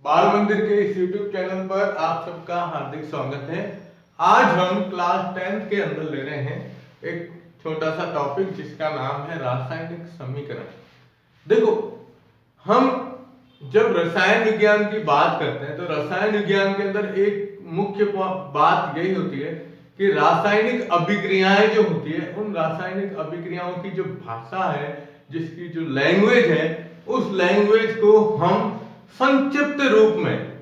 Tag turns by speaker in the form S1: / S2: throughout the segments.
S1: बाल मंदिर के इस YouTube चैनल पर आप सबका हार्दिक स्वागत है। आज हम क्लास 10th के अंदर ले रहे हैं एक छोटा सा टॉपिक जिसका नाम है रासायनिक समीकरण। देखो, हम जब रसायन विज्ञान की बात करते हैं तो रसायन विज्ञान के अंदर एक मुख्य बात यही होती है कि रासायनिक अभिक्रियाएं जो होती है, उन रासायनिक अभिक्रियाओं की जो भाषा है, जिसकी जो लैंग्वेज है, उस लैंग्वेज को हम संक्षिप्त रूप में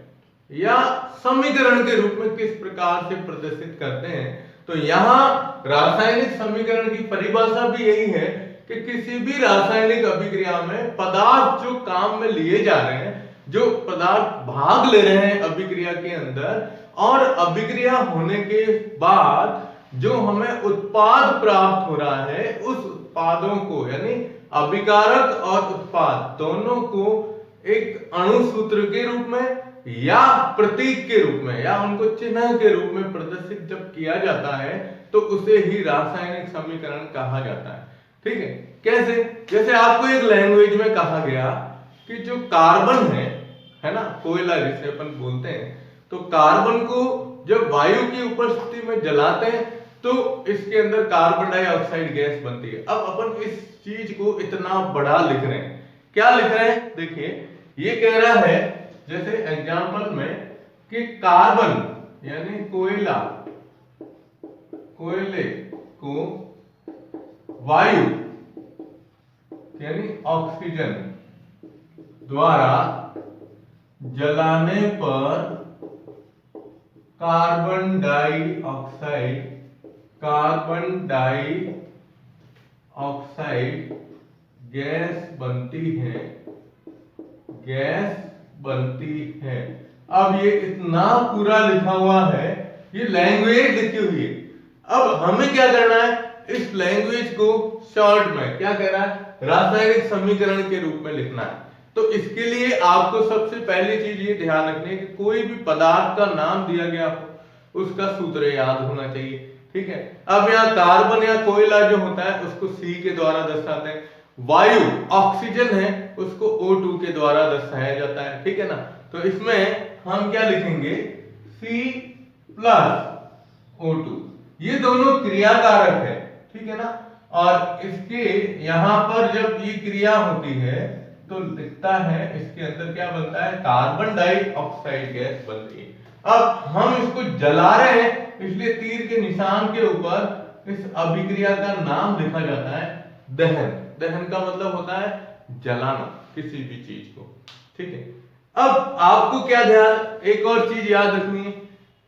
S1: या समीकरण के रूप में किस प्रकार से प्रदर्शित करते हैं। तो यहाँ रासायनिक समीकरण की परिभाषा भी यही है कि किसी भी रासायनिक अभिक्रिया में पदार्थ जो काम में लिए जा रहे हैं, जो पदार्थ भाग ले रहे हैं अभिक्रिया के अंदर, और अभिक्रिया होने के बाद जो हमें उत्पाद प्राप्त हो रहा है, उस उत्पादों को यानी अभिकारक और उत्पाद दोनों को एक अणुसूत्र के रूप में या प्रतीक के रूप में या उनको चिन्ह के रूप में प्रदर्शित जब किया जाता है तो उसे ही रासायनिक समीकरण कहा जाता है। ठीक है, कैसे? जैसे आपको एक लैंग्वेज में कहा गया कि जो कार्बन है ना, कोयला जिसे अपन बोलते हैं, तो कार्बन को जब वायु की उपस्थिति में जलाते हैं तो इसके अंदर कार्बन डाइऑक्साइड गैस बनती है। अब अपन इस चीज को इतना बड़ा लिख रहे हैं, क्या लिख रहे हैं? देखिए, ये कह रहा है जैसे एग्जाम्पल में कि कार्बन यानी कोयले को वायु यानी ऑक्सीजन द्वारा जलाने पर कार्बन डाइऑक्साइड गैस बनती है। अब ये इतना पूरा लिखा हुआ है, ये लैंग्वेज लिखी हुई है। अब हमें क्या करना है? इस लैंग्वेज को शॉर्ट में क्या कह रहा है? रासायनिक समीकरण के रूप में लिखना है। तो इसके लिए आपको सबसे पहली चीज ये ध्यान रखनी है कि कोई भी पदार्थ का नाम दिया गया हो, उसका सूत्र याद होना चाहिए। ठीक है, अब यहाँ कार्बन या कोयला जो होता है उसको C के द्वारा दर्शाते हैं, वायु ऑक्सीजन है उसको O2 के द्वारा दर्शाया जाता है। ठीक है ना, तो इसमें हम क्या लिखेंगे? C+O2, ये दोनों क्रियाकारक है। ठीक है ना, और इसके यहां पर जब ये क्रिया होती है तो लिखता है इसके अंदर क्या बनता है? कार्बन डाइऑक्साइड गैस बनती है। अब हम इसको जला रहे हैं, इसलिए तीर के निशान के ऊपर इस अभिक्रिया का नाम लिखा जाता है दहन। दहन का मतलब होता है जलाना किसी भी चीज को। ठीक है, अब आपको क्या ध्यान, एक और चीज याद रखनी है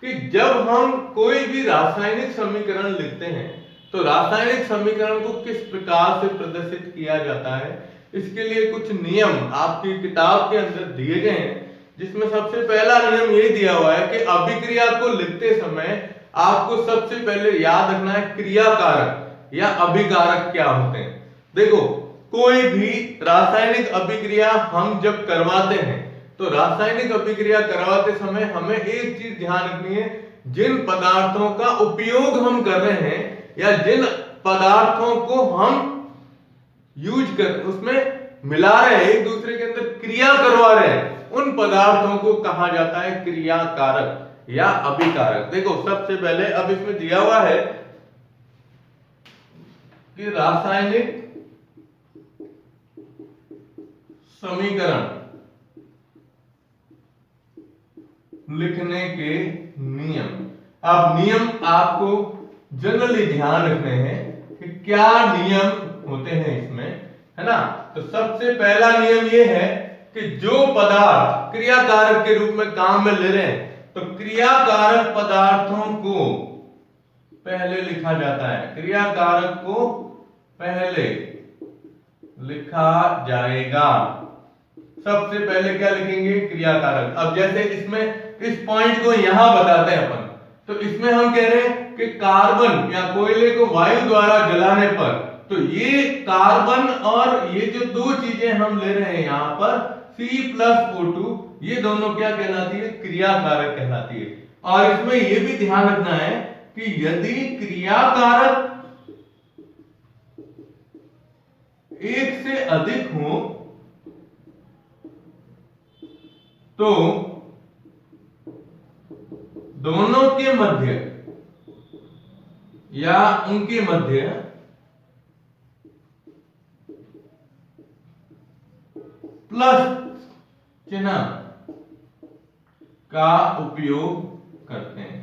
S1: कि जब हम कोई भी रासायनिक समीकरण लिखते हैं तो रासायनिक समीकरण को किस प्रकार से प्रदर्शित किया जाता है, इसके लिए कुछ नियम आपकी किताब के अंदर दिए गए हैं, जिसमें सबसे पहला नियम ये दिया हुआ है कि अभिक्रिया को लिखते समय आपको सबसे पहले याद रखना है क्रियाकारक या अभिकारक क्या होते हैं। देखो, कोई भी रासायनिक अभिक्रिया हम जब करवाते हैं तो रासायनिक अभिक्रिया करवाते समय हमें एक चीज ध्यान रखनी है, जिन पदार्थों का उपयोग हम कर रहे हैं या जिन पदार्थों को हम यूज कर उसमें मिला रहे हैं, एक दूसरे के अंदर क्रिया करवा रहे हैं, उन पदार्थों को कहा जाता है क्रियाकारक या अभिकारक। देखो, सबसे पहले अब इसमें दिया हुआ है कि रासायनिक समीकरण लिखने के नियम। अब नियम आपको जनरली ध्यान रखने हैं कि क्या नियम होते हैं इसमें, है ना। तो सबसे पहला नियम यह है कि जो पदार्थ क्रियाकारक के रूप में काम में ले रहे हैं तो क्रियाकारक पदार्थों को पहले लिखा जाता है, क्रियाकारक को पहले लिखा जाएगा। सबसे पहले क्या लिखेंगे? क्रियाकारक। अब जैसे इसमें इस पॉइंट को यहां बताते हैं अपन, तो इसमें हम कह रहे हैं कि कार्बन या कोयले को वायु द्वारा जलाने पर, तो ये कार्बन और ये जो दो चीजें हम ले रहे हैं यहां पर C+O2, ये दोनों क्या कहलाती है? क्रियाकारक कहलाती है। और इसमें यह भी ध्यान रखना है कि यदि क्रियाकारक एक से अधिक हो तो के मध्य या उनके मध्य प्लस चिन्ह का उपयोग करते हैं।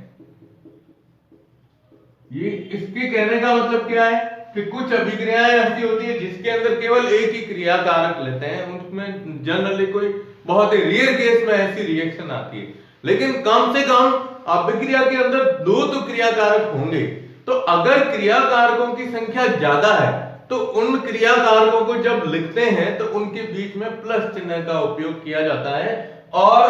S1: ये इसके कहने का मतलब क्या है कि कुछ अभिक्रियाएं ऐसी होती है जिसके अंदर केवल एक ही क्रिया कारक लेते हैं, उनमें जनरली कोई बहुत ही रेयर केस में ऐसी रिएक्शन आती है, लेकिन कम से कम अभिक्रिया के अंदर दो तो क्रिया कारक होंगे। तो अगर क्रिया कारकों की संख्या ज्यादा है तो उन क्रिया कारकों को जब लिखते हैं तो उनके बीच में प्लस चिन्ह का उपयोग किया जाता है, और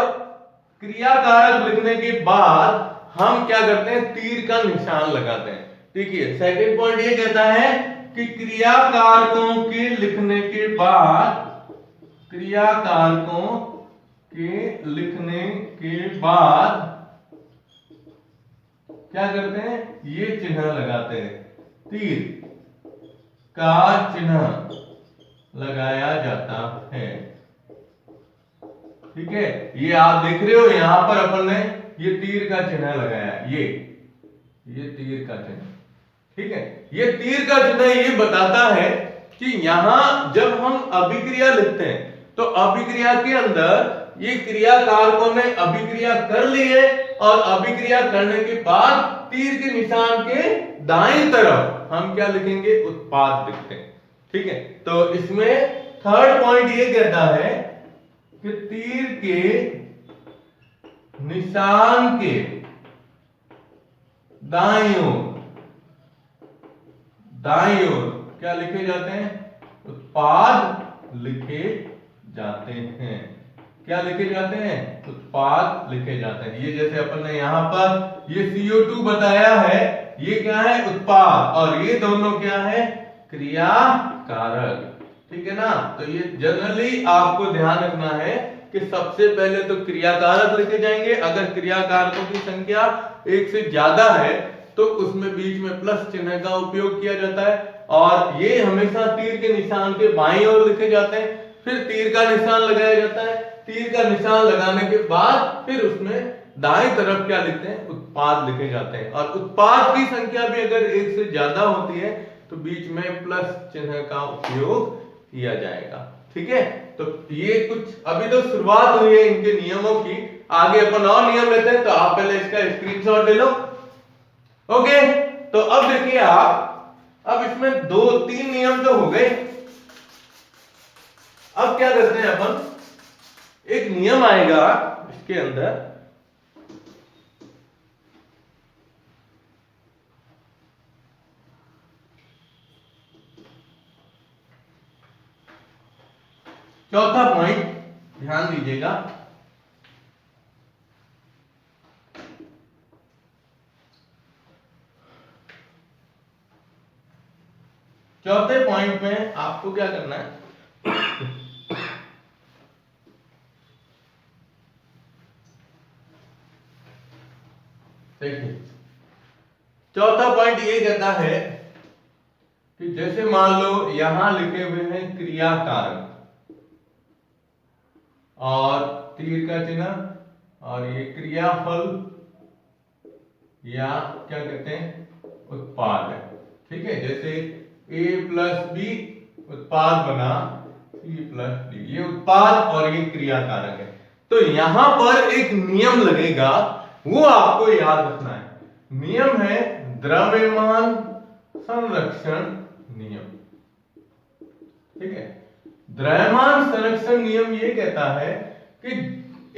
S1: क्रिया कारक लिखने के बाद हम क्या करते हैं, तीर का निशान लगाते हैं। देखिए सेकंड पॉइंट ये कहता है कि क्रिया कारकों के लिखने के बाद, क्रिया कारकों के लिखने के बाद क्या करते हैं, ये चिन्ह लगाते हैं, तीर का चिन्ह लगाया जाता है। ठीक है, ये आप देख रहे हो यहां पर अपन ने ये तीर का चिन्ह लगाया, ये तीर का चिन्ह। ठीक है, ये तीर का चिन्ह ये बताता है कि यहां जब हम अभिक्रिया लिखते हैं तो अभिक्रिया के अंदर ये क्रिया कारकों ने अभिक्रिया कर ली है, और अभिक्रिया करने के बाद तीर के निशान के दाईं तरफ हम क्या लिखेंगे, उत्पाद लिखते हैं। ठीक है, तो इसमें थर्ड पॉइंट ये कहता है कि तीर के निशान के दाईं ओर क्या लिखे जाते हैं, उत्पाद लिखे जाते हैं। क्या लिखे जाते हैं, उत्पाद लिखे जाते हैं। ये जैसे अपन ने यहां पर ये CO2 बताया है, ये क्या है, उत्पाद, और ये दोनों क्या है, क्रिया कारक। ठीक है ना, तो ये जनरली आपको ध्यान रखना है कि सबसे पहले तो क्रिया कारक लिखे जाएंगे। अगर क्रिया कारकों की संख्या एक से ज्यादा है तो उसमें बीच में प्लस चिन्ह का उपयोग किया जाता है, और ये हमेशा तीर के निशान के बाईं ओर लिखे जाते हैं। फिर तीर का निशान लगाया जाता है, तीर का निशान लगाने के बाद फिर उसमें दाएं तरफ क्या लिखते हैं, उत्पाद लिखे जाते हैं। और उत्पाद की संख्या भी अगर एक से ज्यादा होती है तो बीच में प्लस चिन्ह का उपयोग किया जाएगा। ठीक है, तो ये कुछ अभी तो शुरुआत हुई है इनके नियमों की, आगे अपन और नियम लेते हैं, तो आप पहले इसका स्क्रीनशॉट ले लो। ओके, तो अब देखिए आप, अब इसमें 2-3 नियम तो हो गए। अब क्या करते हैं अपन, एक नियम आएगा इसके अंदर, चौथा पॉइंट ध्यान दीजिएगा। चौथे पॉइंट में आपको क्या करना है, देखिए चौथा पॉइंट ये कहता है कि जैसे मान लो यहां लिखे हुए हैं क्रिया कारक और तीर का चिन्ह, और ये क्रियाफल या क्या कहते हैं, उत्पाद है। ठीक है, जैसे A + B उत्पाद बना C + D, ये उत्पाद और ये क्रिया कारक है। तो यहां पर एक नियम लगेगा, वो आपको याद रखना है। नियम है द्रव्यमान संरक्षण नियम। ठीक है, द्रव्यमान संरक्षण नियम ये कहता है कि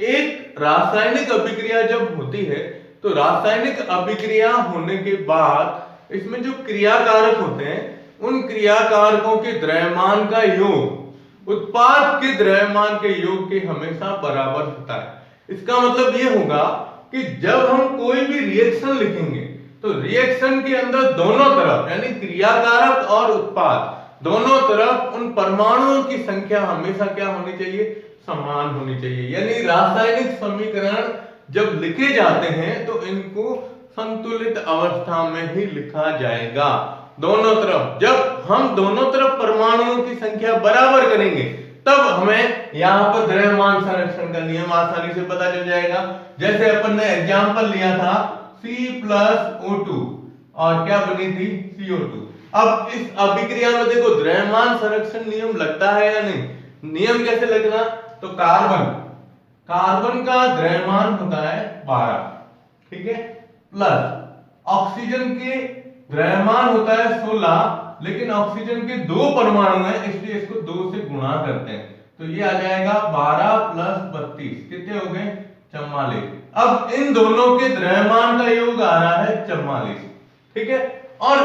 S1: एक रासायनिक अभिक्रिया जब होती है तो रासायनिक अभिक्रिया होने के बाद इसमें जो क्रिया कारक होते हैं उन क्रिया कारकों के द्रव्यमान का योग उत्पाद के द्रव्यमान के योग के हमेशा बराबर होता है। इसका मतलब ये होगा कि जब हम कोई भी रिएक्शन लिखेंगे तो रिएक्शन के अंदर दोनों तरफ यानी क्रिया कारक और उत्पाद दोनों तरफ उन परमाणुओं की संख्या हमेशा क्या होनी चाहिए, समान होनी चाहिए। यानी रासायनिक समीकरण जब लिखे जाते हैं तो इनको संतुलित अवस्था में ही लिखा जाएगा। दोनों तरफ जब हम दोनों तरफ परमाणुओं की संख्या बराबर करेंगे तब हमें यहाँ पर द्रव्यमान संरक्षण का नियम आसानी से पता चल जाएगा। जैसे अपन ने एग्जाम्पल लिया था C+O2 और क्या बनी थी CO2। अब इस अभिक्रिया में देखो द्रव्यमान संरक्षण नियम लगता है या नहीं, नियम कैसे लगना, तो कार्बन का द्रव्यमान होता है 12, ठीक है, प्लस ऑक्सीजन के द्रव्यमान होता है 16, लेकिन ऑक्सीजन के 2 परमाणु हैं इसलिए इसको 2 से गुणा करते हैं, तो ये आ जाएगा 12 प्लस 32 कितने हो गए 44। अब इन दोनों के द्रव्यमान का योग आ रहा है 44, ठीक है। और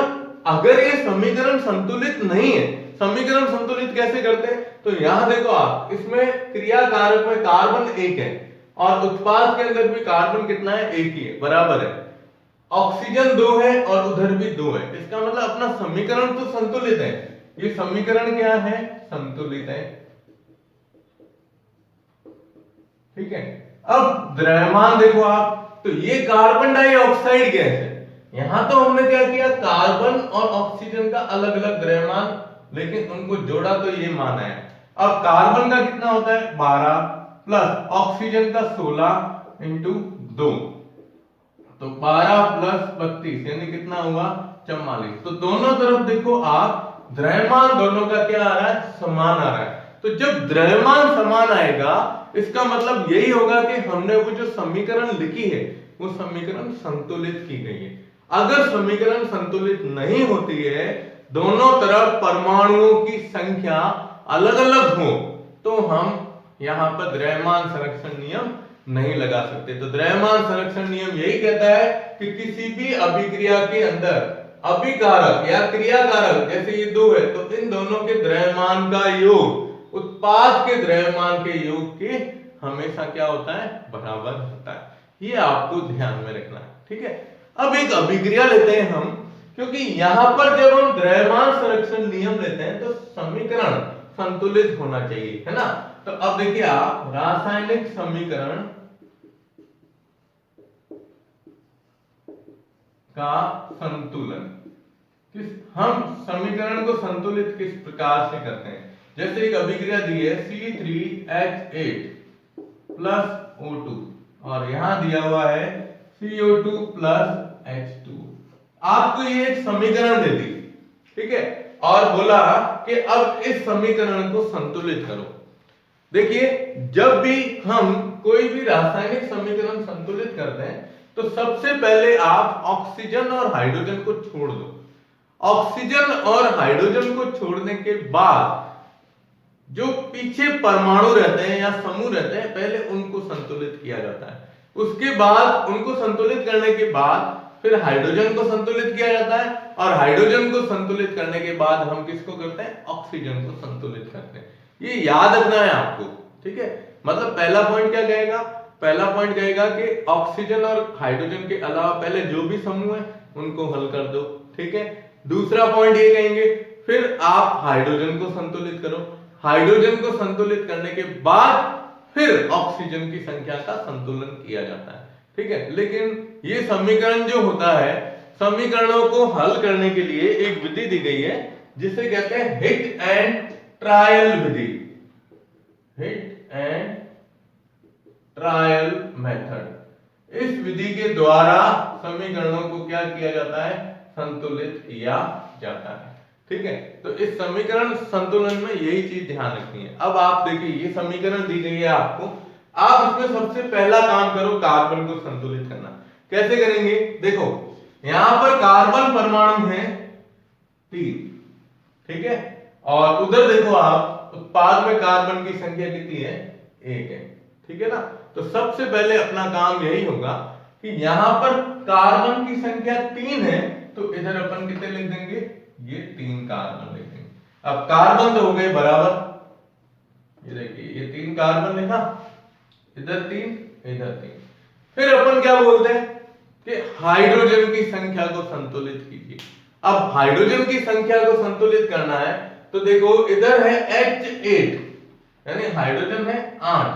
S1: अगर ये समीकरण संतुलित नहीं है, समीकरण संतुलित कैसे करते हैं, तो यहां देखो आप, इसमें क्रिया कारक में कार्बन 1 है और उत्पाद के अंदर भी कार्बन कितना है 1 ही है, बराबर है, ऑक्सीजन 2 है और उधर भी 2 है, इसका मतलब अपना समीकरण तो संतुलित है। ये समीकरण क्या है, संतुलित है, ठीक है। अब द्रव्यमान देखो आप, तो ये कार्बन डाइऑक्साइड गैस है, यहां तो हमने क्या किया, कार्बन और ऑक्सीजन का अलग अलग द्रव्यमान, लेकिन उनको जोड़ा तो ये माना है। अब कार्बन का कितना होता है 12 प्लस ऑक्सीजन का 16 इंटू 2, तो 12 प्लस 32 यानी कितना हुआ 44। तो दोनों तरफ देखो आप, द्रव्यमान दोनों का क्या आ रहा है, समान आ रहा है। तो जब द्रव्यमान समान आएगा इसका मतलब यही होगा कि हमने वो जो समीकरण लिखी है वो समीकरण संतुलित की गई है। अगर समीकरण संतुलित नहीं होती है, दोनों तरफ परमाणुओं की संख्या अलग अलग हो, तो हम यहां पर द्रव्यमान संरक्षण नियम नहीं लगा सकते। तो द्रव्यमान संरक्षण नियम यही कहता है कि किसी भी अभिक्रिया के अंदर अभिकारक या क्रियाकारक, जैसे ये 2 है तो इन दोनों के द्रव्यमान का योग उत्पाद के द्रव्यमान के योग के हमेशा क्या होता है, बराबर होता है। ये आपको ध्यान में रखना है, ठीक है। अब एक अभिक्रिया लेते हैं हम, क्योंकि यहां पर जब हम द्रव्यमान संरक्षण नियम लेते हैं तो समीकरण संतुलित होना चाहिए, है ना। तो अब देखिए आप, रासायनिक समीकरण का संतुलन, हम समीकरण को संतुलित किस प्रकार से करते हैं, जैसे एक अभिक्रिया दी है C3H8 प्लस O2 और यहां दिया हुआ है CO2 प्लस H2। आपको ये एक समीकरण दे दी, ठीक है, और बोला कि अब इस समीकरण को संतुलित करो। देखिए जब भी हम कोई भी रासायनिक समीकरण संतुलित करते हैं तो सबसे पहले आप ऑक्सीजन और हाइड्रोजन को छोड़ दो। ऑक्सीजन और हाइड्रोजन को छोड़ने के बाद जो पीछे परमाणु रहते हैं या समूह रहते हैं, पहले उनको संतुलित किया जाता है। उसके बाद उनको संतुलित करने के बाद फिर हाइड्रोजन को संतुलित किया जाता है, और हाइड्रोजन को संतुलित करने के बाद हम किसको करते हैं, ऑक्सीजन को संतुलित करते हैं। ये याद रखना है आपको, ठीक है। मतलब पहला पॉइंट क्या कहेगा, पहला पॉइंट कहेगा कि ऑक्सीजन और हाइड्रोजन के अलावा पहले जो भी समूह है उनको हल कर दो, ठीक है। दूसरा पॉइंट ये कहेंगे फिर आप हाइड्रोजन को संतुलित करो, हाइड्रोजन को संतुलित करने के बाद फिर ऑक्सीजन की संख्या का संतुलन किया जाता है, ठीक है। लेकिन ये समीकरण जो होता है, समीकरणों को हल करने के लिए एक विधि दी गई है जिसे कहते हैं hit and trial Vidhi, hit and trial method. इस विधि के द्वारा समीकरणों को क्या किया जाता है, संतुलित किया जाता है, ठीक है। तो इस समीकरण संतुलन में यही चीज ध्यान रखनी है। अब आप देखिए ये समीकरण दी गई है आपको, आप इसमें सबसे पहला काम करो कार्बन को संतुलित करना। कैसे करेंगे, देखो यहां पर कार्बन परमाणु है 3, ठीक है, और उधर देखो आप उत्पाद में कार्बन की संख्या कितनी है, 1 है, ठीक है ना। तो सबसे पहले अपना काम यही होगा कि यहां पर कार्बन की संख्या 3 है, तो इधर अपन कितने लिख देंगे, ये 3 कार्बन लिख देंगे। अब कार्बन तो हो गए बराबर, ये देखिए ये 3 कार्बन लिखा, इधर 3 इधर 3। फिर अपन क्या बोलते हैं कि हाइड्रोजन की संख्या को संतुलित कीजिए। अब हाइड्रोजन की संख्या को संतुलित करना है तो देखो इधर है H8 यानी हाइड्रोजन है 8,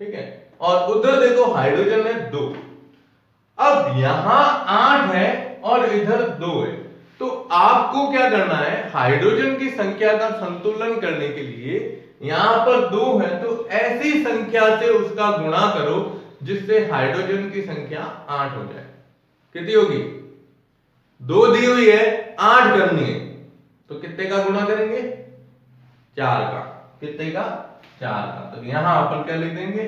S1: ठीक है, और उधर देखो हाइड्रोजन है 2। अब यहां 8 है और इधर 2 है, तो आपको क्या करना है, हाइड्रोजन की संख्या का संतुलन करने के लिए यहां पर 2 है तो ऐसी संख्या से उसका गुणा करो जिससे हाइड्रोजन की संख्या 8 हो जाए, कितनी होगी? 2 दी हुई है, 8 करनी है, तो कितने का गुणा करेंगे? 4 का। कितने का? 4 का। तो यहां अपन क्या लिख देंगे?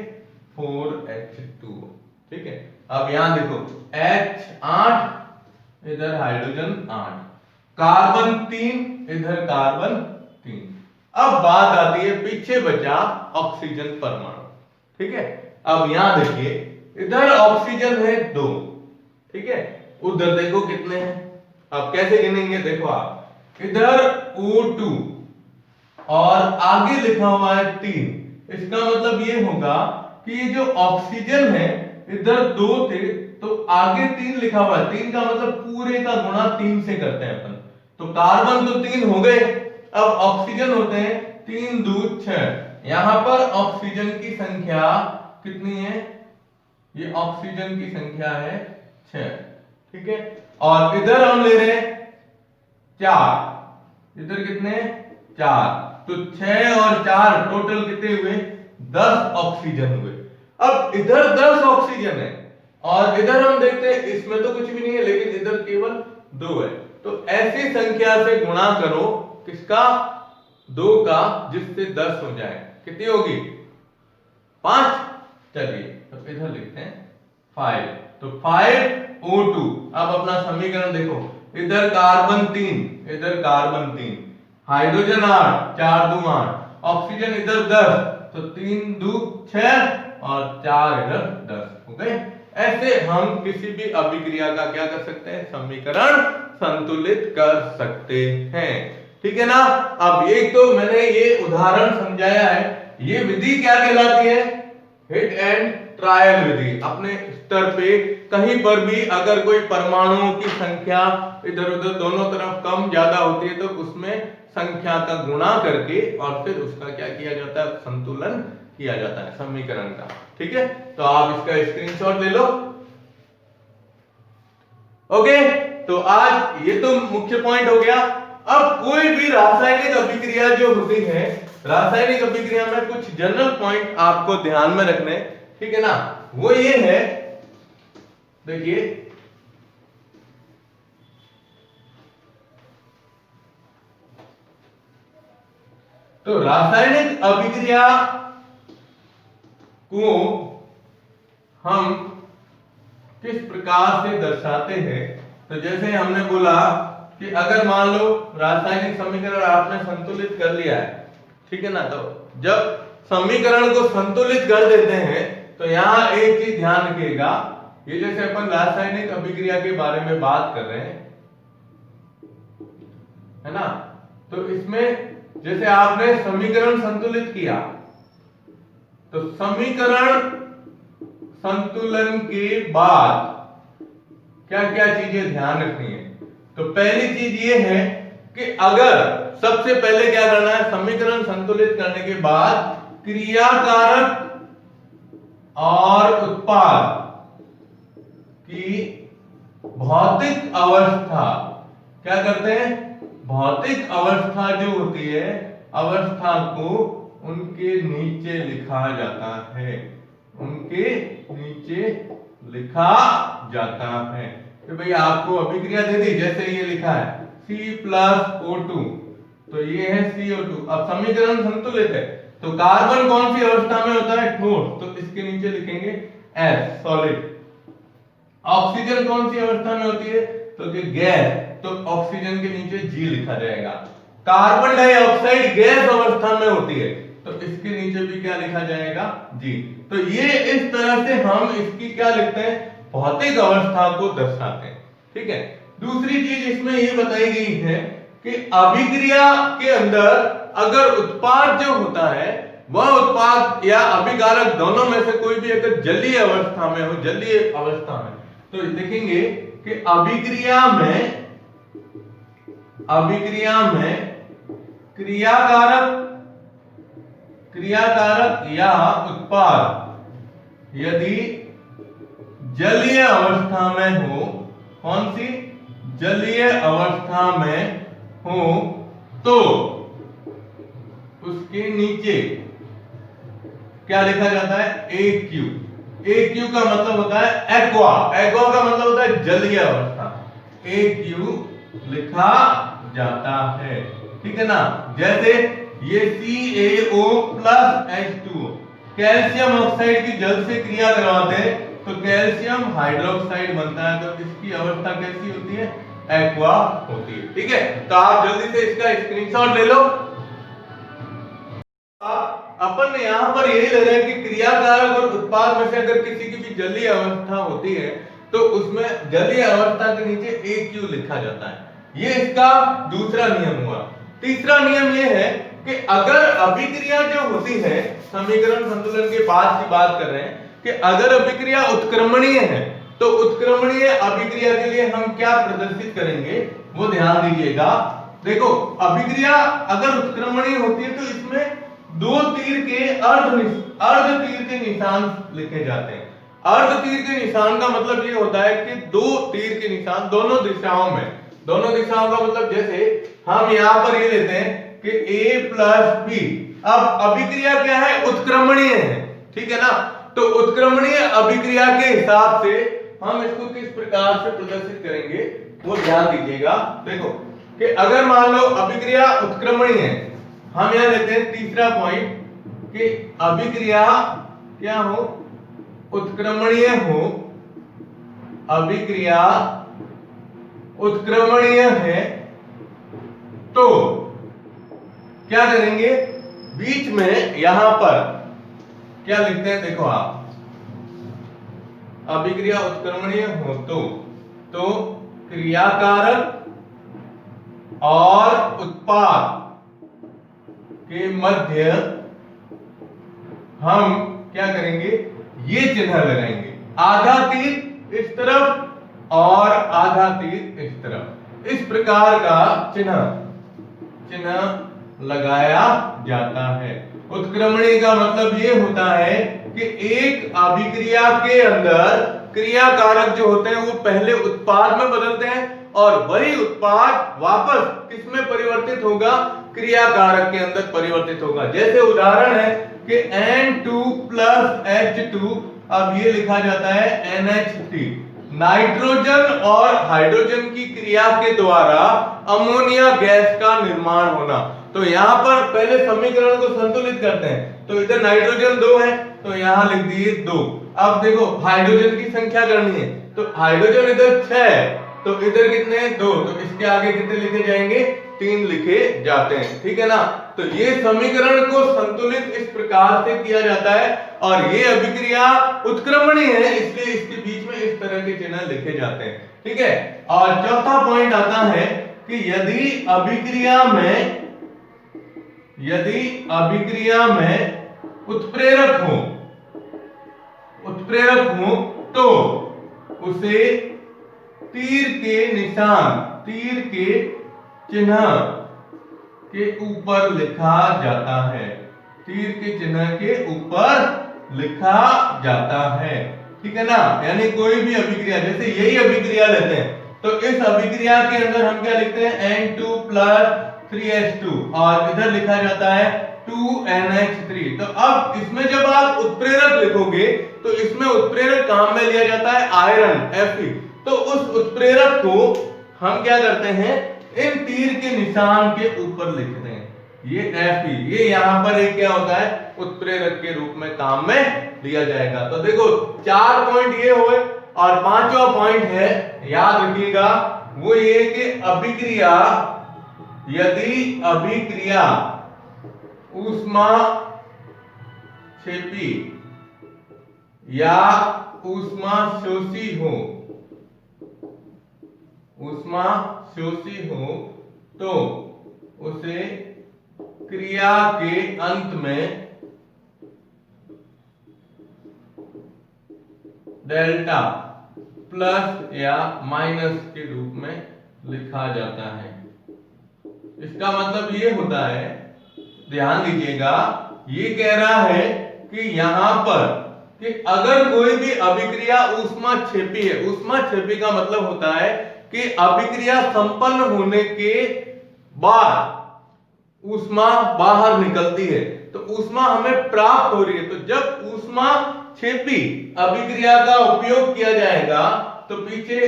S1: 4H2O। ठीक है। अब यहां देखो H8, इधर हाइड्रोजन 8, कार्बन 3, इधर कार्बन 3। अब बात आती है पीछे बचा ऑक्सीजन परमाणु। ठीक है। अब यहां देखिए, इधर ऑक्सीजन है 2, ठीक है, उधर देखो कितने हैं। अब कैसे गिनेंगे? देखो आप, इधर O2 और आगे लिखा हुआ है 3, इसका मतलब ये होगा कि ये जो ऑक्सीजन है, इधर 2 थे तो आगे 3 लिखा हुआ है, 3 का मतलब पूरे का गुणा 3 से करते हैं अपन। तो कार्बन तो 3 हो गए, अब ऑक्सीजन होते हैं 3 2 6। यहां पर ऑक्सीजन की संख्या कितनी है? ये ऑक्सीजन की संख्या है 6। ठीक है। और इधर हम ले रहे हैं 4, इधर कितने? 4। तो 6 और 4 टोटल कितने हुए? 10 ऑक्सीजन हुए। अब इधर 10 ऑक्सीजन है और इधर हम देखते हैं इसमें तो कुछ भी नहीं है, लेकिन इधर केवल 2 है। तो ऐसी संख्या से गुणा करो, किसका? 2 का, जिससे 10 हो जाए। कितनी होगी? 5। चलिए तो इधर लिखते हैं 5। तो 5O2। अब अपना समीकरण देखो, इधर कार्बन 3, इधर कार्बन 3, हाइड्रोजन 8, 4 2 8, ऑक्सीजन इधर 10, तो 3 2 6 और 4 इधर 10 हो गए। ऐसे हम किसी भी अभिक्रिया का क्या कर सकते हैं? समीकरण संतुलित कर सकते हैं। ठीक है ना। अब एक तो मैंने ये उदाहरण समझाया है, ये विधि क्या कहलाती है? हिट एंड ट्रायल विधि। अपने स्तर पे कहीं पर भी अगर कोई परमाणुओं की संख्या इधर उधर दोनों तरफ कम ज्यादा होती है, तो उसमें संख्या का गुणा करके और फिर उसका क्या किया जाता है? संतुलन किया जाता है समीकरण का। ठीक है। तो आप इसका स्क्रीनशॉट ले लो। ओके। तो आज ये तो मुख्य पॉइंट हो गया। अब कोई भी रासायनिक अभिक्रिया जो होती है, रासायनिक अभिक्रिया में कुछ जनरल पॉइंट आपको ध्यान में रखने, ठीक है ना। वो ये है, देखिए, तो रासायनिक अभिक्रिया को हम किस प्रकार से दर्शाते हैं? तो जैसे हमने बोला कि अगर मान लो रासायनिक समीकरण आपने संतुलित कर लिया है, ठीक है ना, तो जब समीकरण को संतुलित कर देते हैं तो यहां एक चीज ध्यान रखिएगा, ये जैसे अपन रासायनिक अभिक्रिया के बारे में बात कर रहे हैं, है ना, तो इसमें जैसे आपने समीकरण संतुलित किया, तो समीकरण संतुलन के बाद क्या क्या चीजें ध्यान रखनी है? तो पहली चीज ये है कि अगर सबसे पहले क्या करना है, समीकरण संतुलित करने के बाद क्रियाकारक और उत्पाद की भौतिक अवस्था, क्या करते हैं? भौतिक अवस्था जो होती है, अवस्था को उनके नीचे लिखा जाता है, उनके नीचे लिखा जाता है। तो भाई आपको अभिक्रिया दे दी, जैसे ये लिखा है C+O2, तो ये है CO2। अब समीकरण संतुलित है, तो कार्बन कौन सी अवस्था में होता है? ठोस, तो इसके नीचे लिखेंगे S, सॉलिड। ऑक्सीजन कौन सी अवस्था में होती है? तो कि गैस, तो ऑक्सीजन के नीचे G लिखा जाएगा। कार्बन डाइऑक्साइड गैस अवस्था में होती है, तो इसके नीचे भी क्या लिखा जाएगा? G। तो ये इस तरह से हम इसकी क्या लिखते हैं? भौतिक अवस्था को दर्शाते हैं। ठीक है। दूसरी चीज इसमें ये बताई गई है कि अभिक्रिया के अंदर अगर उत्पाद जो होता है, वह उत्पाद या अभिकारक दोनों में से कोई भी अगर जलीय अवस्था में हो, जलीय अवस्था में, तो देखेंगे कि अभिक्रिया में क्रियाकारक या उत्पाद यदि जलीय अवस्था में हो, कौन सी? जलीय अवस्था में हो, तो उसके नीचे क्या लिखा जाता है? AQ। AQ का मतलब होता है एक्वा, एक्वा का मतलब होता है जलीय अवस्था, AQ लिखा जाता है, ठीक है ना। जैसे ये CaO plus H2O, calcium oxide की जल से क्रिया करवाते हैं तो कैल्शियम हाइड्रोक्साइड बनता है, तो इसकी अवस्था कैसी होती है, एक्वा होती है, ठीक है। तो आप जल्दी से इसका स्क्रीनशॉट ले लो। अपन यहां पर यही ले रहे हैं कि क्रियाकारक और उत्पाद में से अगर किसी की भी जलीय अवस्था होती है तो उसमें जलीय अवस्था के नीचे AQ लिखा जाता है। ये इसका दूसरा नियम हुआ। तीसरा नियम ये है कि अगर अभिक्रिया जो होती है, समीकरण संतुलन के बाद की बात कर रहे हैं कि अगर अभिक्रिया उत्क्रमणीय है तो उत्क्रमणीय अभिक्रिया के लिए हम क्या प्रदर्शित करेंगे वो ध्यान दीजिएगा। देखो अभिक्रिया अगर उत्क्रमणीय होती है तो इसमें दो तीर के अर्ध तीर के निशान लिखे जाते हैं। अर्ध तीर के निशान का मतलब ये होता है कि दो तीर के निशान दोनों दिशाओं में, दोनों दिशाओं का मतलब जैसे हम यहां पर ये लेते हैं कि A प्लस बी, अब अभिक्रिया क्या है, उत्क्रमणीय है, ठीक है ना। तो उत्क्रमणीय अभिक्रिया के हिसाब से हम इसको किस प्रकार से प्रदर्शित करेंगे वो ध्यान दीजिएगा। देखो कि अगर मान लो अभिक्रिया उत्क्रमणीय है, हम यहां लेते हैं तीसरा पॉइंट कि अभिक्रिया क्या हो, उत्क्रमणीय हो, अभिक्रिया उत्क्रमणीय है तो क्या करेंगे, बीच में यहां पर क्या लिखते हैं, देखो आप अभिक्रिया उत्क्रमणीय हो तो क्रियाकारक और उत्पाद के मध्य हम क्या करेंगे, ये चिन्ह लगाएंगे, आधा तीर इस तरफ और आधा तीर इस तरफ, इस प्रकार का चिन्ह लगाया जाता है। उत्क्रमणीय का मतलब ये होता है कि एक अभिक्रिया के अंदर क्रियाकारक जो होते हैं वो पहले उत्पाद में बदलते हैं और वही उत्पाद वापस किसमें परिवर्तित होगा, क्रियाकारक के अंदर परिवर्तित होगा। जैसे उदाहरण है कि N2 प्लस H2, अब ये लिखा जाता है NH3। नाइट्रोजन और हाइड्रोजन की क्रिया के द्वारा अमोनिया गैस का निर्माण होना। तो यहां पर पहले समीकरण को संतुलित करते हैं, तो इधर नाइट्रोजन 2 है तो यहां लिख दिए 2। अब देखो हाइड्रोजन की संख्या करनी है तो हाइड्रोजन इधर 6 है तो इधर कितने हैं, 2, तो इसके आगे कितने लिखे जाएंगे, 3 लिखे जाते हैं, ठीक है ना। तो ये समीकरण को संतुलित इस प्रकार से किया जाता है और ये अभिक्रिया उत्क्रमणीय है इसलिए इसके बीच में इस तरह के चिन्ह लिखे जाते हैं, ठीक है। और चौथा पॉइंट आता है कि यदि अभिक्रिया में उत्प्रेरक हो तो उसे तीर के चिन्ह के ऊपर लिखा जाता है, तीर के चिन्ह के ऊपर लिखा जाता है, ठीक है ना। यानी कोई भी अभिक्रिया, जैसे यही अभिक्रिया लेते हैं तो इस अभिक्रिया के अंदर हम क्या लिखते हैं, N2 प्लस 3H2 और इधर लिखा जाता है 2NH3। तो अब इसमें जब आप उत्प्रेरक लिखोगे तो इसमें उत्प्रेरक काम में लिया जाता है आयरन Fe। तो उस उत्प्रेरक को हम क्या करते हैं, इन तीर के निशान के ऊपर लिखते हैं, ये Fe, ये यहां पर एक क्या होता है, उत्प्रेरक के रूप में काम में लिया जाएगा। तो देखो 4 पॉइंट ये हुए और 5वां पॉइंट है, याद रखिएगा, वो ये कि यदि अभिक्रिया ऊष्माक्षेपी या ऊष्माशोषी हो तो उसे क्रिया के अंत में डेल्टा प्लस या माइनस के रूप में लिखा जाता है। इसका मतलब ये होता है, ध्यान दीजिएगा, ये कह रहा है कि यहां पर कि अगर कोई भी अभिक्रिया ऊष्माक्षेपी है, ऊष्माक्षेपी का मतलब होता है कि अभिक्रिया संपन्न होने के बाद ऊष्मा बाहर निकलती है, तो ऊष्मा हमें प्राप्त हो रही है। तो जब ऊष्मा क्षेपी अभिक्रिया का उपयोग किया जाएगा तो पीछे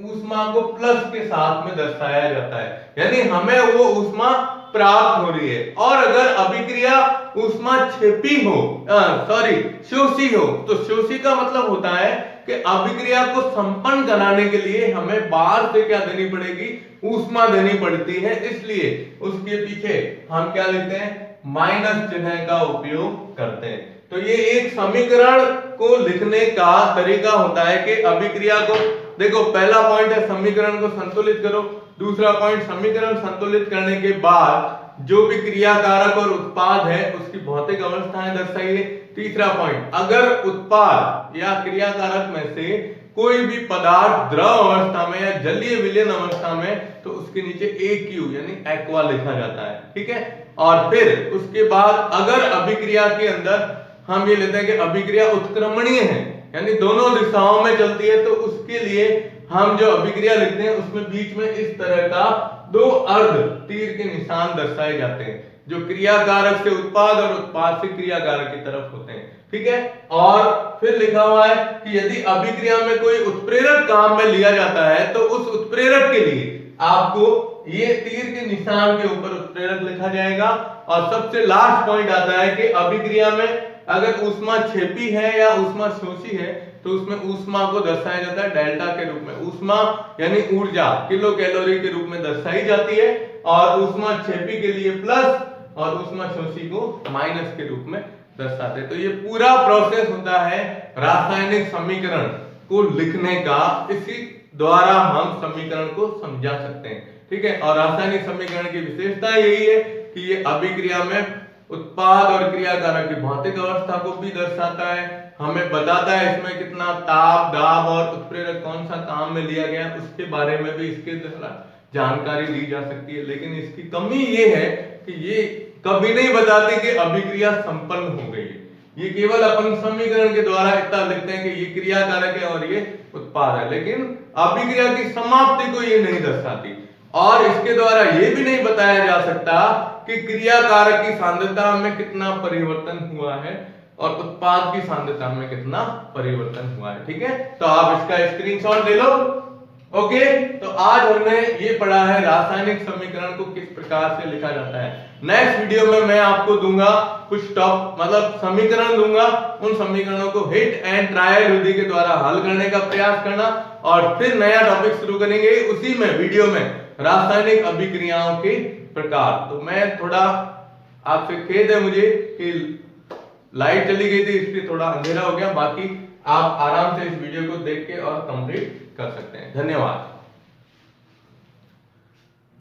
S1: ऊष्मा को प्लस के साथ में दर्शाया जाता है, यानी हमें वो ऊष्मा प्राप्त हो रही है। और अगर अभिक्रिया ऊष्मा क्षेपी हो, शोषी हो, तो शोषी का मतलब होता है कि अभिक्रिया को संपन्न कराने के लिए हमें बाहर से क्या देनी पड़ेगी, ऊष्मा देनी पड़ती है। इसलिए उसके पीछे हम क्या लेते हैं, माइनस चिन्ह का उपयोग करते हैं। तो ये एक समीकरण को लिखने का तरीका होता है कि अभिक्रिया को देखो, पहला पॉइंट है समीकरण को संतुलित करो, दूसरा पॉइंट समीकरण संतुलित करने के बाद जो भी क्रिया कारक और उत्पाद है उसकी भौतिक अवस्थाएं दर्शाइए। तीसरा पॉइंट, अगर उत्पाद या क्रिया कारक में से कोई भी पदार्थ द्रव अवस्था में या जलीय विलयन अवस्था में, तो उसके नीचे AQ यानी एक्वा लिखा जाता है, ठीक है। और फिर उसके बाद अगर अभिक्रिया के अंदर हम ये लेते हैं कि अभिक्रिया उत्क्रमणीय है, यानी दोनों दिशाओं में चलती है, तो उसके लिए हम जो अभिक्रिया लिखते हैं उसमें बीच में इस तरह का दो अर्ध तीर के निशान दर्शाए जाते हैं, जो क्रिया कारक से उत्पाद और उत्पाद से क्रिया कारक की तरफ होते हैं, ठीक है। और फिर लिखा हुआ है कि यदि अभिक्रिया में कोई उत्प्रेरक काम में लिया जाता है तो उस उत्प्रेरक के लिए आपको ये तीर के निशान के ऊपर उत्प्रेरक लिखा जाएगा। और सबसे लास्ट पॉइंट आता है कि अभिक्रिया में अगर ऊष्मा क्षेपी है या ऊष्मा शोषी है तो उसमें ऊष्मा को दर्शाया जाता है डेल्टा के रूप में। ऊष्मा यानी ऊर्जा किलो कैलोरी के रूप में दर्शाई जाती है, और ऊष्मा क्षेपी के लिए प्लस और ऊष्मा शोषी को माइनस के रूप में दर्शाते हैं। तो ये पूरा प्रोसेस होता है रासायनिक समीकरण को लिखने का, इसी द्वारा हम समीकरण को समझा सकते हैं, ठीक है। और रासायनिक समीकरण की विशेषता यही है कि ये अभिक्रिया में उत्पाद और क्रिया कारक की भौतिक अवस्था को भी दर्शाता है, हमें बताता है इसमें कितना ताप, दाब और उत्प्रेरक कौन सा काम में लिया गया, उसके बारे में भी इसके द्वारा जानकारी दी जा सकती है। लेकिन इसकी कमी ये है कि ये कभी नहीं बताती कि अभिक्रिया संपन्न हो गई है। ये केवल अपन समीकरण के द्वारा इतना लिखते हैं कि ये क्रिया कारक है और ये उत्पाद है, लेकिन अभिक्रिया की समाप्ति को ये नहीं दर्शाती। और इसके द्वारा ये भी नहीं बताया जा सकता कि क्रिया कारक की सांद्रता में कितना परिवर्तन हुआ है और उत्पाद की सांद्रता में कितना परिवर्तन हुआ है, ठीक है। तो आप इसका स्क्रीनशॉट ले लो। ओके, तो आज हमने ये पढ़ा है रासायनिक समीकरण को किस प्रकार से लिखा जाता है। नेक्स्ट वीडियो में मैं आपको दूंगा कुछ समीकरण दूंगा, उन समीकरणों को हिट एंड ट्रायल विधि के द्वारा हल करने का प्रयास करना, और फिर नया टॉपिक शुरू करेंगे उसी में वीडियो में रासायनिक अभिक्रियाओं के प्रकार। तो मैं थोड़ा, आपसे खेद है मुझे कि लाइट चली गई थी इसलिए थोड़ा अंधेरा हो गया, बाकी आप आराम से इस वीडियो को देख के और कंप्लीट कर सकते हैं। धन्यवाद।